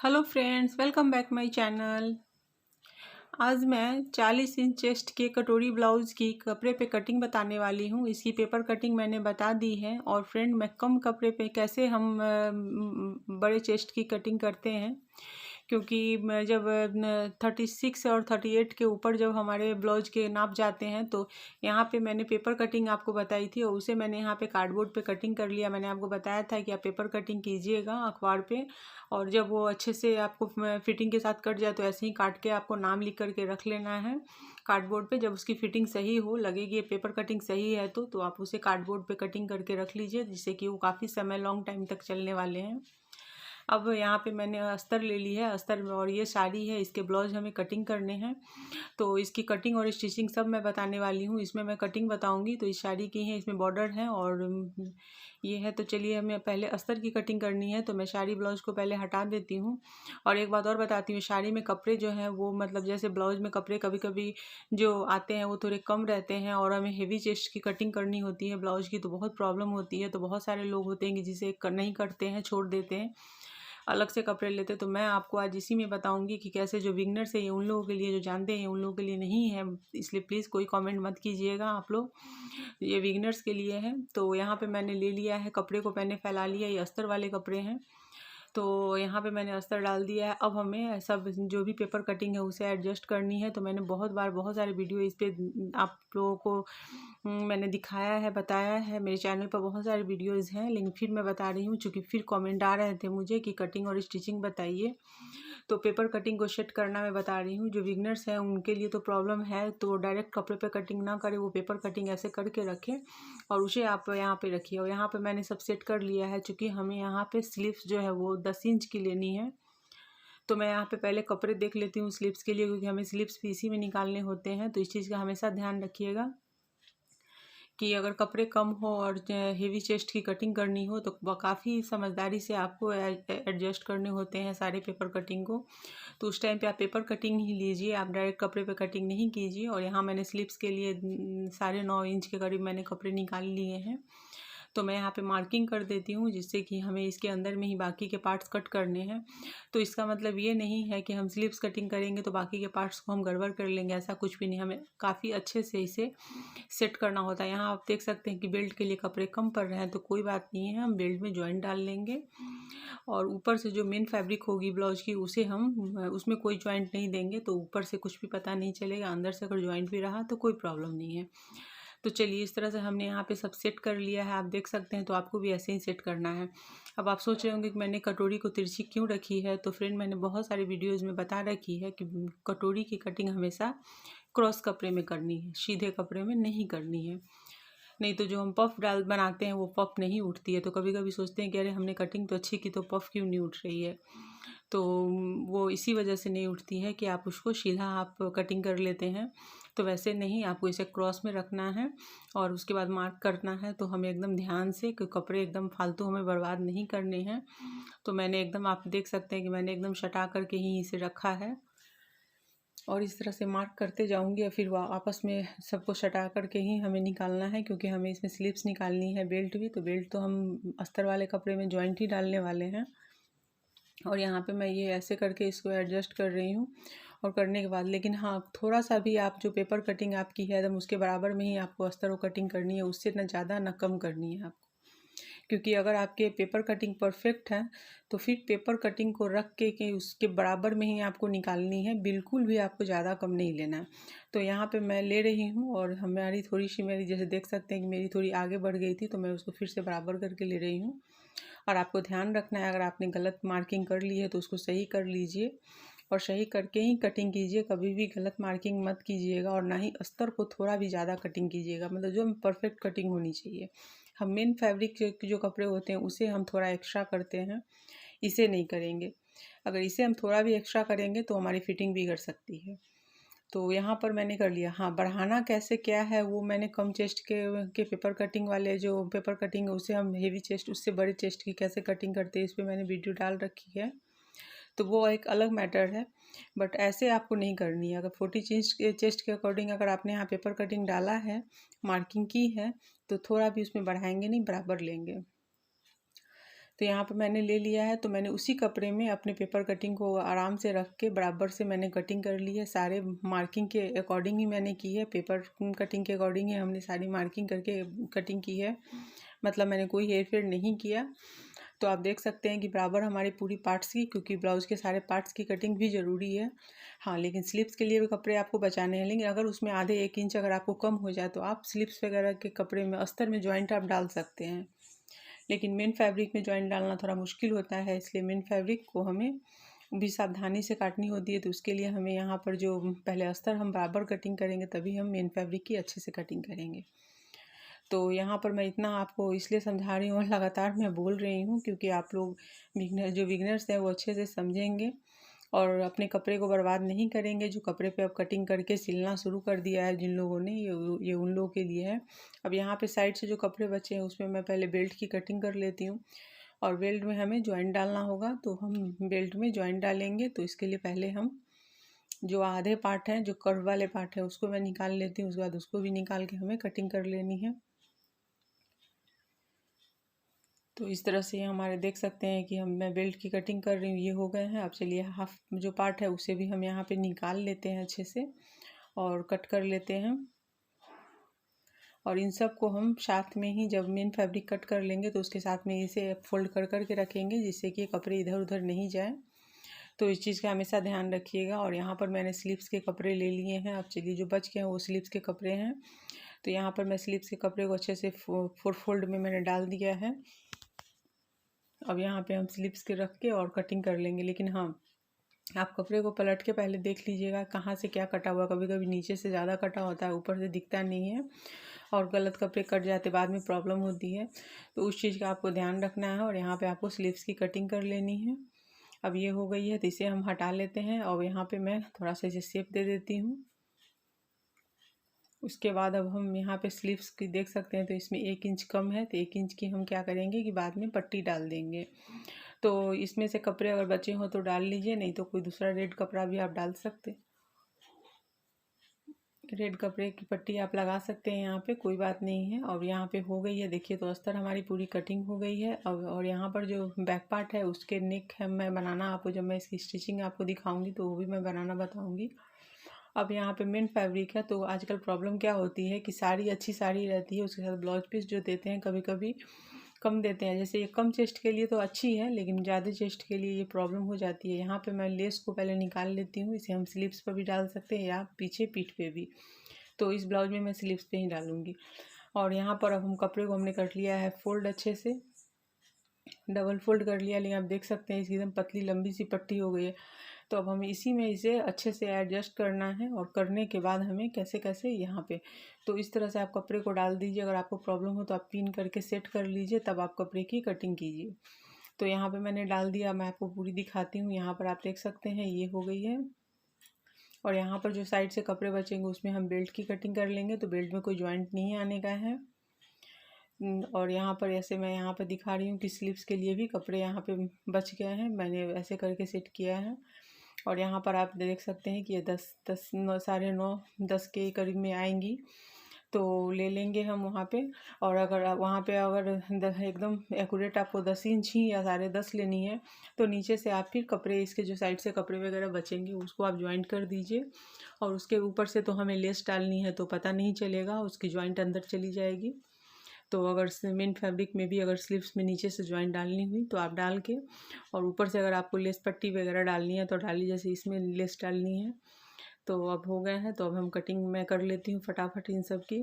Hello friends, welcome back my channel. आज मैं 40 inch chest के कटोरी ब्लाउज़ की कपड़े पे कटिंग बताने वाली हूँ। इसकी पेपर कटिंग मैंने बता दी है। और फ्रेंड, मैं कम कपड़े पे कैसे हम बड़े चेस्ट की कटिंग करते हैं, क्योंकि मैं जब 36 और 38 के ऊपर जब हमारे ब्लाउज के नाप जाते हैं तो यहाँ पे मैंने पेपर कटिंग आपको बताई थी और उसे मैंने यहाँ पे कार्डबोर्ड पे कटिंग कर लिया। मैंने आपको बताया था कि आप पेपर कटिंग कीजिएगा अखबार पे, और जब वो अच्छे से आपको फिटिंग के साथ कट जाए तो ऐसे ही काट के आपको नाम लिख करके रख लेना है कार्डबोर्ड पे। जब उसकी फिटिंग सही हो, लगेगी ये पेपर कटिंग सही है तो आप उसे कार्डबोर्ड पे कटिंग करके रख लीजिए, जिससे कि वो काफ़ी समय लॉन्ग टाइम तक चलने वाले हैं। अब यहाँ पे मैंने अस्तर ले ली है, अस्तर और ये साड़ी है, इसके ब्लाउज हमें कटिंग करने हैं। तो इसकी कटिंग और स्टिचिंग सब मैं बताने वाली हूँ। इसमें मैं कटिंग बताऊंगी तो इस साड़ी की है, इसमें बॉर्डर है और ये है। तो चलिए, हमें पहले अस्तर की कटिंग करनी है तो मैं साड़ी ब्लाउज को पहले हटा देती हूँ। और एक बात और बताती हूँ, साड़ी में कपड़े जो हैं वो मतलब जैसे ब्लाउज में कपड़े कभी कभी जो आते हैं वो थोड़े कम रहते हैं और हमें हेवी चेस्ट की कटिंग करनी होती है ब्लाउज की तो बहुत प्रॉब्लम होती है। तो बहुत सारे लोग होते हैं कि जिसे नहीं करते हैं, छोड़ देते हैं, अलग से कपड़े लेते। तो मैं आपको आज इसी में बताऊंगी कि कैसे, जो बिगनर्स है ये उन लोगों के लिए, जो जानते हैं उन लोगों के लिए नहीं है, इसलिए प्लीज़ कोई कमेंट मत कीजिएगा आप लोग, ये बिगनर्स के लिए है। तो यहाँ पे मैंने ले लिया है, कपड़े को मैंने फैला लिया, ये अस्तर वाले कपड़े हैं। तो यहाँ पे मैंने अस्तर डाल दिया है। अब हमें सब जो भी पेपर कटिंग है उसे एडजस्ट करनी है। तो मैंने बहुत बार बहुत सारे वीडियो इस पे आप लोगों को मैंने दिखाया है, बताया है। मेरे चैनल पर बहुत सारे वीडियोज़ हैं, लेकिन फिर मैं बता रही हूँ क्योंकि फिर कमेंट आ रहे थे मुझे कि कटिंग और स्टिचिंग बताइए। तो पेपर कटिंग को सेट करना मैं बता रही हूँ। जो बिगनर्स हैं उनके लिए तो प्रॉब्लम है, तो डायरेक्ट कपड़े पे कटिंग ना करें, वो पेपर कटिंग ऐसे करके रखें और उसे आप यहाँ पे रखिए। और यहाँ पे मैंने सब सेट कर लिया है, क्योंकि हमें यहाँ पे स्लीव्स जो है वो 10 इंच की लेनी है। तो मैं यहाँ पे पहले कपड़े देख लेती हूँ स्लीव्स के लिए, क्योंकि हमें स्लीव्स भी इसी में निकालने होते हैं। तो इस चीज़ का हमेशा ध्यान रखिएगा कि अगर कपड़े कम हो और हेवी चेस्ट की कटिंग करनी हो तो काफ़ी समझदारी से आपको एडजस्ट करने होते हैं सारे पेपर कटिंग को। तो उस टाइम पे आप पेपर कटिंग ही लीजिए, आप डायरेक्ट कपड़े पे कटिंग नहीं कीजिए। और यहाँ मैंने स्लीव्स के लिए 9.5 इंच के करीब मैंने कपड़े निकाल लिए हैं। तो मैं यहाँ पे मार्किंग कर देती हूँ, जिससे कि हमें इसके अंदर में ही बाकी के पार्ट्स कट करने हैं। तो इसका मतलब ये नहीं है कि हम स्लीव्स कटिंग करेंगे तो बाकी के पार्ट्स को हम गड़बड़ कर लेंगे, ऐसा कुछ भी नहीं। हमें काफ़ी अच्छे से इसे सेट करना होता है। यहाँ आप देख सकते हैं कि बेल्ट के लिए कपड़े कम पड़ रहे हैं, तो कोई बात नहीं है, हम बेल्ट में जॉइंट डाल लेंगे। और ऊपर से जो मेन फैब्रिक होगी ब्लाउज की उसे हम उसमें कोई जॉइंट नहीं देंगे, तो ऊपर से कुछ भी पता नहीं चलेगा। अंदर से अगर जॉइंट भी रहा तो कोई प्रॉब्लम नहीं है। तो चलिए, इस तरह से हमने यहाँ पे सब सेट कर लिया है, आप देख सकते हैं। तो आपको भी ऐसे ही सेट करना है। अब आप सोच रहे होंगे कि मैंने कटोरी को तिरछी क्यों रखी है। तो फ्रेंड, मैंने बहुत सारे वीडियोज़ में बता रखी है कि कटोरी की कटिंग हमेशा क्रॉस कपड़े में करनी है, सीधे कपड़े में नहीं करनी है। नहीं तो जो हम पफ डाल बनाते हैं वो पफ नहीं उठती है। तो कभी कभी सोचते हैं कि अरे हमने कटिंग तो अच्छी की तो पफ क्यों नहीं उठ रही है। तो वो इसी वजह से नहीं उठती है कि आप उसको सीधा आप कटिंग कर लेते हैं। तो वैसे नहीं, आपको इसे क्रॉस में रखना है और उसके बाद मार्क करना है। तो हमें एकदम ध्यान से, कि कपड़े एकदम फालतू हमें बर्बाद नहीं करने हैं। तो मैंने एकदम, आप देख सकते हैं कि मैंने एकदम सटा करके ही इसे रखा है और इस तरह से मार्क करते जाऊंगी। और फिर वह आपस में सबको सटा करके ही हमें निकालना है, क्योंकि हमें इसमें स्लीव्स निकालनी है, बेल्ट भी। तो बेल्ट तो हम अस्तर वाले कपड़े में जॉइंट ही डालने वाले हैं। और यहाँ पे मैं ये ऐसे करके इसको एडजस्ट कर रही हूँ। और करने के बाद, लेकिन हाँ, थोड़ा सा भी आप जो पेपर कटिंग आपकी है एकदम उसके बराबर में ही आपको अस्तर और कटिंग करनी है, उससे ना ज़्यादा ना कम करनी है आपको। क्योंकि अगर आपके पेपर कटिंग परफेक्ट है तो फिर पेपर कटिंग को रख के उसके बराबर में ही आपको निकालनी है, बिल्कुल भी आपको ज़्यादा कम नहीं लेना है। तो यहाँ पे मैं ले रही हूँ और हमारी थोड़ी सी, मेरी जैसे देख सकते हैं कि मेरी थोड़ी आगे बढ़ गई थी, तो मैं उसको फिर से बराबर करके ले रही हूँ। और आपको ध्यान रखना है, अगर आपने गलत मार्किंग कर ली है तो उसको सही कर लीजिए और सही करके ही कटिंग कीजिए। कभी भी गलत मार्किंग मत कीजिएगा और ना ही अस्तर को थोड़ा भी ज़्यादा कटिंग कीजिएगा, मतलब जो परफेक्ट कटिंग होनी चाहिए। हम मेन फैब्रिक जो कपड़े होते हैं उसे हम थोड़ा एक्स्ट्रा करते हैं, इसे नहीं करेंगे। अगर इसे हम थोड़ा भी एक्स्ट्रा करेंगे तो हमारी फिटिंग बिगड़ सकती है। तो यहाँ पर मैंने कर लिया। हाँ, बढ़ाना कैसे क्या है वो मैंने कम चेस्ट के पेपर कटिंग वाले जो पेपर कटिंग है उसे हम हेवी चेस्ट, उससे बड़े चेस्ट की कैसे कटिंग करते हैं इस पर मैंने वीडियो डाल रखी है। तो वो एक अलग मैटर है, बट ऐसे आपको नहीं करनी है। अगर 40 इंच के चेस्ट के अकॉर्डिंग अगर आपने यहाँ पेपर कटिंग डाला है, मार्किंग की है, तो थोड़ा भी उसमें बढ़ाएंगे नहीं, बराबर लेंगे। तो यहाँ पर मैंने ले लिया है, तो मैंने उसी कपड़े में अपने पेपर कटिंग को आराम से रख के बराबर से मैंने कटिंग कर ली है। सारे मार्किंग के अकॉर्डिंग ही मैंने की है, पेपर कटिंग के अकॉर्डिंग ही हमने सारी मार्किंग करके कटिंग की है, मतलब मैंने कोई हेर फेर नहीं किया। तो आप देख सकते हैं कि बराबर हमारी पूरी पार्ट्स की, क्योंकि ब्लाउज़ के सारे पार्ट्स की कटिंग भी ज़रूरी है। हाँ, लेकिन स्लीव्स के लिए भी कपड़े आपको बचाने हैं, लेकिन अगर उसमें आधे 1 इंच अगर आपको कम हो जाए तो आप स्लीव्स वगैरह के कपड़े में अस्तर में जॉइंट आप डाल सकते हैं। लेकिन मेन फैब्रिक में जॉइंट डालना थोड़ा मुश्किल होता है, इसलिए मेन फैब्रिक को हमें भी सावधानी से काटनी होती है। तो उसके लिए हमें यहाँ पर जो पहले अस्तर हम बराबर कटिंग करेंगे, तभी हम मेन फैब्रिक की अच्छे से कटिंग करेंगे। तो यहाँ पर मैं इतना आपको इसलिए समझा रही हूँ और लगातार मैं बोल रही हूँ, क्योंकि आप लोग बिगनर्स हैं वो अच्छे से समझेंगे और अपने कपड़े को बर्बाद नहीं करेंगे। जो कपड़े पे अब कटिंग करके सिलना शुरू कर दिया है जिन लोगों ने, ये उन लोगों के लिए है। अब यहाँ पे साइड से जो कपड़े बचे हैं उसमें मैं पहले बेल्ट की कटिंग कर लेती हूँ, और बेल्ट में हमें जॉइंट डालना होगा। तो हम बेल्ट में जॉइंट डालेंगे, तो इसके लिए पहले हम जो आधे पार्ट हैं, जो कर्व वाले पार्ट है, उसको मैं निकाल लेती हूँ। उसके बाद उसको भी निकाल के हमें कटिंग कर लेनी है। तो इस तरह से हमारे देख सकते हैं कि मैं बेल्ट की कटिंग कर रही हूँ, ये हो गए हैं। अब चलिए हाफ जो पार्ट है उसे भी हम यहाँ पे निकाल लेते हैं अच्छे से और कट कर लेते हैं। और इन सब को हम साथ में ही जब मेन फैब्रिक कट कर लेंगे तो उसके साथ में इसे फोल्ड कर कर के रखेंगे, जिससे कि कपड़े इधर उधर नहीं जाए। तो इस चीज़ का हमेशा ध्यान रखिएगा। और यहाँ पर मैंने स्लीव्स के कपड़े ले लिए हैं। अब चलिए जो बच गए हैं वो स्लीव्स के कपड़े हैं। तो यहाँ पर मैं स्लीव्स के कपड़े को अच्छे से फोल्ड में मैंने डाल दिया है। अब यहाँ पे हम स्लिप्स के रख के और कटिंग कर लेंगे। लेकिन हाँ, आप कपड़े को पलट के पहले देख लीजिएगा कहाँ से क्या कटा हुआ। कभी कभी नीचे से ज़्यादा कटा होता है, ऊपर से दिखता नहीं है, और गलत कपड़े कट जाते बाद में प्रॉब्लम होती है। तो उस चीज़ का आपको ध्यान रखना है। और यहाँ पे आपको स्लीव्स की कटिंग कर लेनी है। अब ये हो गई है, तो इसे हम हटा लेते हैं और यहाँ पे मैं थोड़ा सा इसे शेप दे देती हूँ। उसके बाद अब हम यहाँ पे स्लीव्स की देख सकते हैं, तो इसमें 1 इंच कम है, तो 1 इंच की हम क्या करेंगे कि बाद में पट्टी डाल देंगे। तो इसमें से कपड़े अगर बचे हो तो डाल लीजिए, नहीं तो कोई दूसरा रेड कपड़ा भी आप डाल सकते, रेड कपड़े की पट्टी आप लगा सकते हैं यहाँ पे, कोई बात नहीं है। और यहाँ पे हो गई है, देखिए तो अस्तर हमारी पूरी कटिंग हो गई है। अब और यहाँ पर जो बैक पार्ट है उसके नेक है मैं बनाना आपको, जब मैं इसकी स्टिचिंग आपको दिखाऊंगी तो वो भी मैं बनाना बताऊंगी। अब यहाँ पे मेन फैब्रिक है, तो आजकल प्रॉब्लम क्या होती है कि साड़ी अच्छी साड़ी रहती है, उसके साथ ब्लाउज पीस जो देते हैं कभी कभी कम देते हैं। जैसे ये कम चेस्ट के लिए तो अच्छी है, लेकिन ज़्यादा चेस्ट के लिए ये प्रॉब्लम हो जाती है। यहाँ पे मैं लेस को पहले निकाल लेती हूँ। इसे हम स्लीव्स पर भी डाल सकते हैं या पीछे पीठ पे भी। तो इस ब्लाउज में मैं स्लीव्स पे ही डालूँगी। और यहाँ पर अब हम कपड़े को हमने कर लिया है फोल्ड, अच्छे से डबल फोल्ड कर लिया। लेकिन आप देख सकते हैं इसकी एकदम पतली लंबी सी पट्टी हो गई है। तो अब हमें इसी में इसे अच्छे से एडजस्ट करना है, और करने के बाद हमें कैसे कैसे यहाँ पे, तो इस तरह से आप कपड़े को डाल दीजिए। अगर आपको प्रॉब्लम हो तो आप पिन करके सेट कर लीजिए, तब आप कपड़े की कटिंग कीजिए। तो यहाँ पे मैंने डाल दिया, मैं आपको पूरी दिखाती हूँ। यहाँ पर आप देख सकते हैं ये हो गई है। और यहाँ पर जो साइड से कपड़े बचेंगे उसमें हम बेल्ट की कटिंग कर लेंगे, तो बेल्ट में कोई जॉइंट नहीं आने का है। और यहाँ पर ऐसे मैं यहाँ पर दिखा रही हूँ कि स्लीव्स के लिए भी कपड़े यहाँ पे बच गए हैं, मैंने ऐसे करके सेट किया है। और यहाँ पर आप देख सकते हैं कि ये 10 साढ़े 9 10 के करीब में आएंगी, तो ले लेंगे हम वहाँ पे। और अगर वहाँ पे अगर एकदम एक्यूरेट आपको 10 इंच ही या साढ़े 10 लेनी है, तो नीचे से आप फिर कपड़े इसके जो साइड से कपड़े वगैरह बचेंगे उसको आप ज्वाइंट कर दीजिए। और उसके ऊपर से तो हमें लेस डालनी है, तो पता नहीं चलेगा, उसकी ज्वाइंट अंदर चली जाएगी। तो अगर सीमेंट फैब्रिक में भी अगर स्लीव्स में नीचे से ज्वाइंट डालनी हुई तो आप डाल के, और ऊपर से अगर आपको लेस पट्टी वगैरह डालनी है तो डाली, जैसे इसमें लेस डालनी है। तो अब हो गए हैं, तो अब हम कटिंग मैं कर लेती हूँ फटाफट इन सब की।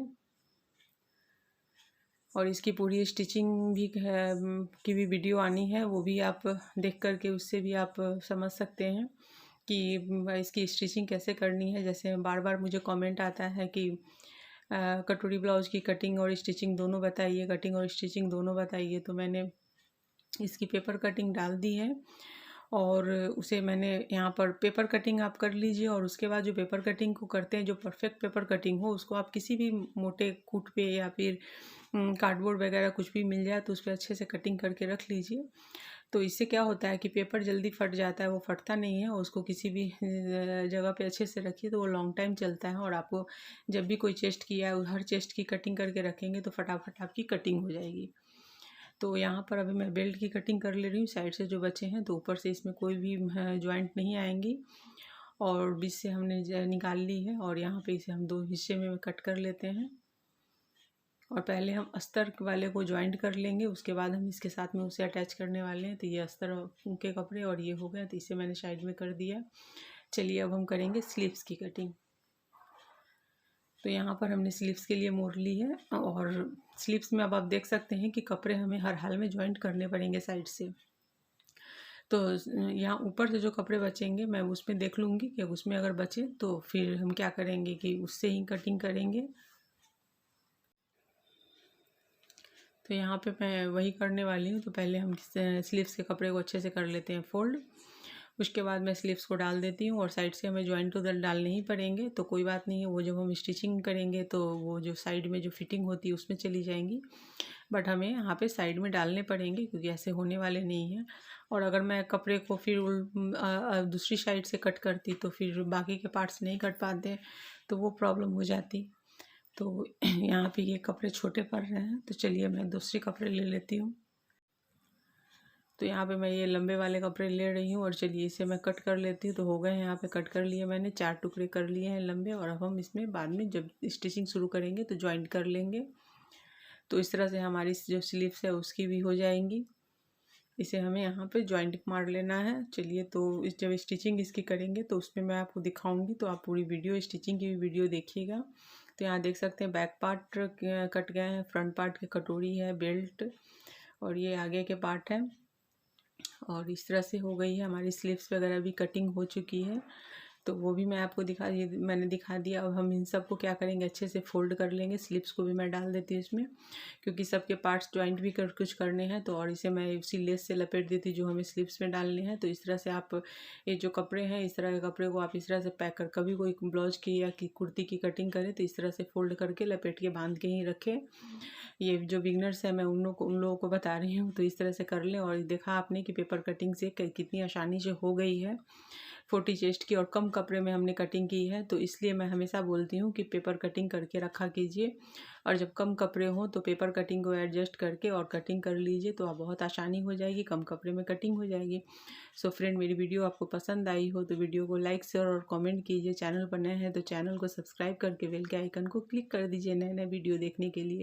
और इसकी पूरी स्टिचिंग भी की भी वीडियो आनी है, वो भी आप देख करके उससे भी आप समझ सकते हैं कि इसकी स्टिचिंग कैसे करनी है। जैसे बार बार मुझे कमेंट आता है कि कटोरी ब्लाउज की कटिंग और स्टिचिंग दोनों बताइए, कटिंग और स्टिचिंग दोनों बताइए। तो मैंने इसकी पेपर कटिंग डाल दी है, और उसे मैंने यहाँ पर पेपर कटिंग आप कर लीजिए। और उसके बाद जो पेपर कटिंग को करते हैं, जो परफेक्ट पेपर कटिंग हो, उसको आप किसी भी मोटे कूट पे या फिर कार्डबोर्ड वगैरह कुछ भी मिल जाए तो उस पर अच्छे से कटिंग करके रख लीजिए। तो इससे क्या होता है कि पेपर जल्दी फट जाता है, वो फटता नहीं है। उसको किसी भी जगह पे अच्छे से रखिए तो वो लॉन्ग टाइम चलता है। और आपको जब भी कोई चेस्ट की या हर चेस्ट की कटिंग करके रखेंगे तो फटाफट आपकी कटिंग हो जाएगी। तो यहाँ पर अभी मैं बेल्ट की कटिंग कर ले रही हूँ साइड से जो बचे हैं, तो ऊपर से इसमें कोई भी जॉइंट नहीं आएंगी और बीच से हमने निकाल ली है और यहाँ पे इसे हम 2 हिस्से में कट कर लेते हैं। और पहले हम अस्तर वाले को ज्वाइंट कर लेंगे, उसके बाद हम इसके साथ में उसे अटैच करने वाले हैं। तो ये अस्तर के कपड़े और ये हो गया, तो इसे मैंने साइड में कर दिया। चलिए अब हम करेंगे स्लीव्स की कटिंग। तो यहाँ पर हमने स्लीव्स के लिए मोड़ ली है और स्लीव्स में अब आप देख सकते हैं कि कपड़े हमें हर हाल में ज्वाइंट करने पड़ेंगे साइड से। तो यहाँ ऊपर से जो कपड़े बचेंगे मैं उसमें देख लूँगी कि उसमें अगर बचे तो फिर हम क्या करेंगे कि उससे ही कटिंग करेंगे। तो यहाँ पे मैं वही करने वाली हूँ। तो पहले हम स्लीव्स के कपड़े को अच्छे से कर लेते हैं फोल्ड। उसके बाद मैं स्लीव्स को डाल देती हूँ और साइड से हमें जॉइंट उधर डालने ही पड़ेंगे, तो कोई बात नहीं है, वो जब हम स्टिचिंग करेंगे तो वो जो साइड में जो फिटिंग होती है उसमें चली जाएंगी, बट हमें यहाँ पे साइड में डालने पड़ेंगे क्योंकि ऐसे होने वाले नहीं हैं। और अगर मैं कपड़े को फिर दूसरी साइड से कट करती तो फिर बाकी के पार्ट्स नहीं कट पाते, तो वो प्रॉब्लम हो जाती। तो यहाँ पे ये कपड़े छोटे पड़ रहे हैं, तो चलिए मैं दूसरे कपड़े ले लेती हूँ। तो यहाँ पे मैं ये लंबे वाले कपड़े ले रही हूँ और चलिए इसे मैं कट कर लेती हूँ। तो हो गए हैं, यहाँ पे कट कर लिए मैंने, 4 टुकड़े कर लिए हैं लंबे। और अब हम इसमें बाद में जब स्टिचिंग शुरू करेंगे तो जॉइंट कर लेंगे। तो इस तरह से हमारी जो स्लीव्स है उसकी भी हो जाएंगी। इसे हमें यहाँ पे जॉइंट मार लेना है। चलिए तो जब स्टिचिंग इसकी करेंगे तो उसमें मैं आपको दिखाऊंगी, तो आप पूरी वीडियो स्टिचिंग की भी वीडियो देखिएगा। तो यहाँ देख सकते हैं बैक पार्ट कट गए हैं, फ्रंट पार्ट की कटोरी है, बेल्ट और ये आगे के पार्ट है। और इस तरह से हो गई है हमारी स्लीव्स वगैरह भी कटिंग हो चुकी है। तो वो भी मैं आपको मैंने दिखा दिया। अब हम इन सब को क्या करेंगे, अच्छे से फोल्ड कर लेंगे। स्लीव्स को भी मैं डाल देती हूँ इसमें, क्योंकि सबके पार्ट्स जॉइंट भी कुछ करने हैं। तो और इसे मैं उसी लेस से लपेट देती जो हमें स्लीव्स में डालने हैं। तो इस तरह से आप ये जो कपड़े हैं, इस तरह के कपड़े को आप इस तरह से पैक कर, कभी कोई ब्लाउज की या कुर्ती की कटिंग करें तो इस तरह से फोल्ड करके लपेट के बांध के ही रखें। ये जो बिगनर्स है मैं उन लोगों को बता रही हूँ, तो इस तरह से कर लें। और देखा आपने कि पेपर कटिंग से कितनी आसानी से हो गई है। 40 चेस्ट की और कम कपड़े में हमने कटिंग की है, तो इसलिए मैं हमेशा बोलती हूँ कि पेपर कटिंग करके रखा कीजिए। और जब कम कपड़े हों तो पेपर कटिंग को एडजस्ट करके और कटिंग कर लीजिए, तो आप बहुत आसानी हो जाएगी, कम कपड़े में कटिंग हो जाएगी। सो फ्रेंड, मेरी वीडियो आपको पसंद आई हो तो वीडियो को लाइक शेयर और कमेंट कीजिए। चैनल पर नए हैं तो चैनल को सब्सक्राइब करके बेल के आइकन को क्लिक कर दीजिए नए नए वीडियो देखने के लिए।